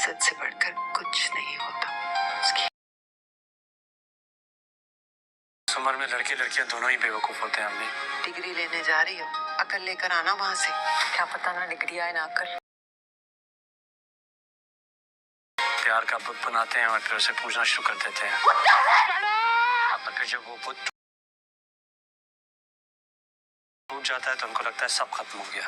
عزت سے بڑھ کر کچھ نہیں ہوتا۔ اس عمر میں لڑکے لڑکیاں دونوں ہی بیوقوف ہوتے ہیں امی۔ ڈگری لینے جا رہی ہو، عقل لے کر آنا وہاں سے۔ کیا پتہ نہ ڈگری آئے نہ عقل۔ پیار کا بت بناتے ہیں اور پھر اسے پوجنا شروع کر دیتے ہیں، اور پھر جب وہ بت ٹوٹ جاتا ہے تو ان کو لگتا ہے سب ختم ہو گیا۔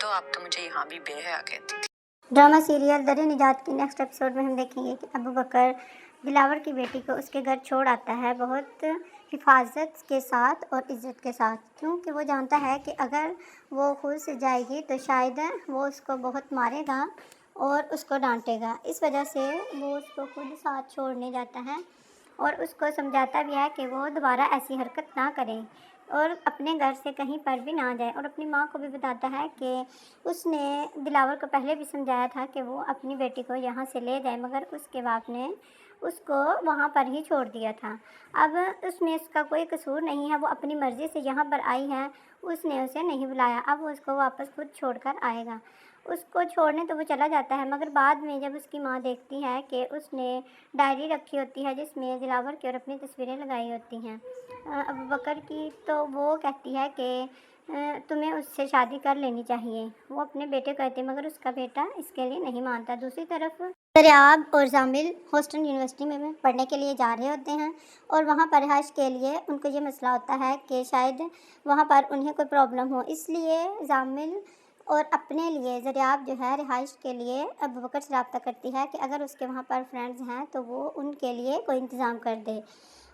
تو اب تو مجھے یہاں بھی بے حیا کہتی تھی۔ ڈرامہ سیریل در نجات کی نیکسٹ ایپیسوڈ میں ہم دیکھیں گے کہ ابو بکر دلاور کی بیٹی کو اس کے گھر چھوڑ آتا ہے بہت حفاظت کے ساتھ اور عزت کے ساتھ، کیونکہ وہ جانتا ہے کہ اگر وہ خود سے جائے گی تو شاید وہ اس کو بہت مارے گا اور اس کو ڈانٹے گا۔ اس وجہ سے وہ اس کو خود ساتھ چھوڑنے جاتا ہے اور اس کو سمجھاتا بھی ہے کہ وہ دوبارہ ایسی حرکت نہ کرے اور اپنے گھر سے کہیں پر بھی نہ جائے، اور اپنی ماں کو بھی بتاتا ہے کہ اس نے دلاور کو پہلے بھی سمجھایا تھا کہ وہ اپنی بیٹی کو یہاں سے لے جائے، مگر اس کے باپ نے اس کو وہاں پر ہی چھوڑ دیا تھا۔ اب اس میں اس کا کوئی قصور نہیں ہے، وہ اپنی مرضی سے یہاں پر آئی ہے، اس نے اسے نہیں بلایا، اب وہ اس کو واپس خود چھوڑ کر آئے گا۔ اس کو چھوڑنے تو وہ چلا جاتا ہے، مگر بعد میں جب اس کی ماں دیکھتی ہے کہ اس نے ڈائری رکھی ہوتی ہے جس میں دلاور کی اور اپنی تصویریں لگائی ہوتی ہیں ابو بکر کی، تو وہ کہتی ہے کہ تمہیں اس سے شادی کر لینی چاہیے۔ وہ اپنے بیٹے کو کہتے ہیں مگر اس کا بیٹا اس کے لیے نہیں مانتا۔ دوسری طرف دریاب اور زامل ہاسٹن یونیورسٹی میں پڑھنے کے لیے جا رہے ہوتے ہیں اور وہاں پر رہائش کے لیے ان کو یہ مسئلہ ہوتا ہے کہ شاید وہاں پر انہیں کوئی پرابلم ہو، اس لیے زامل اور اپنے لیے دریاب جو ہے رہائش کے لیے ابو بکر سے رابطہ کرتی ہے کہ اگر اس کے وہاں پر فرینڈز ہیں تو وہ ان کے لیے کوئی انتظام کر دے۔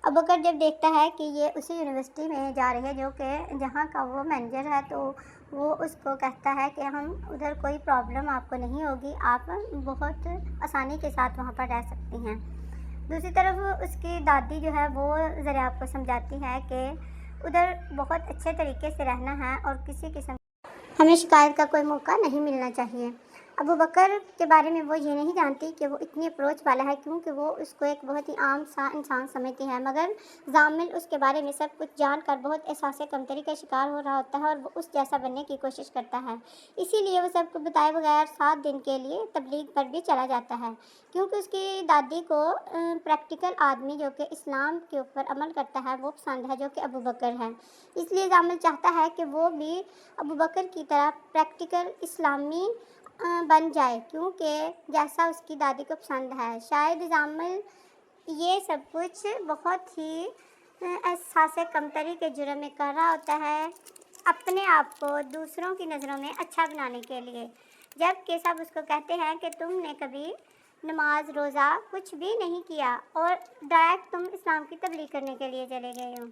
ابو بکر جب دیکھتا ہے کہ یہ اسی یونیورسٹی میں جا رہے ہیں جو کہ جہاں کا وہ مینیجر ہے، تو وہ اس کو کہتا ہے کہ ہم ادھر کوئی پرابلم آپ کو نہیں ہوگی، آپ بہت آسانی کے ساتھ وہاں پر رہ سکتی ہیں۔ دوسری طرف اس کی دادی جو ہے وہ دریاب کو سمجھاتی ہے کہ ادھر بہت اچھے طریقے سے رہنا ہے اور کسی قسم ہمیں شکایت کا کوئی موقع نہیں ملنا چاہیے۔ ابو بکر کے بارے میں وہ یہ نہیں جانتی کہ وہ اتنی اپروچ والا ہے، کیونکہ وہ اس کو ایک بہت ہی عام سا انسان سمجھتی ہے، مگر زامل اس کے بارے میں سب کچھ جان کر بہت احساس کمتری کا شکار ہو رہا ہوتا ہے اور وہ اس جیسا بننے کی کوشش کرتا ہے۔ اسی لیے وہ سب کو بتائے بغیر 7 دن کے لیے تبلیغ پر بھی چلا جاتا ہے، کیونکہ اس کی دادی کو پریکٹیکل آدمی جو کہ اسلام کے اوپر عمل کرتا ہے وہ پسند ہے، جو کہ ابو بکر ہے۔ اس لیے زامل چاہتا ہے کہ وہ بھی ابو بکر کی طرح پریکٹیکل اسلامی بن جائے، کیونکہ جیسا اس کی دادی کو پسند ہے۔ شاید زامل یہ سب کچھ بہت ہی احساس کمتری کے جرم میں کر رہا ہوتا ہے، اپنے آپ کو دوسروں کی نظروں میں اچھا بنانے کے لیے، جبکہ سب اس کو کہتے ہیں کہ تم نے کبھی نماز روزہ کچھ بھی نہیں کیا اور ڈائریکٹ تم اسلام کی تبلیغ کرنے کے لیے چلے گئے ہو۔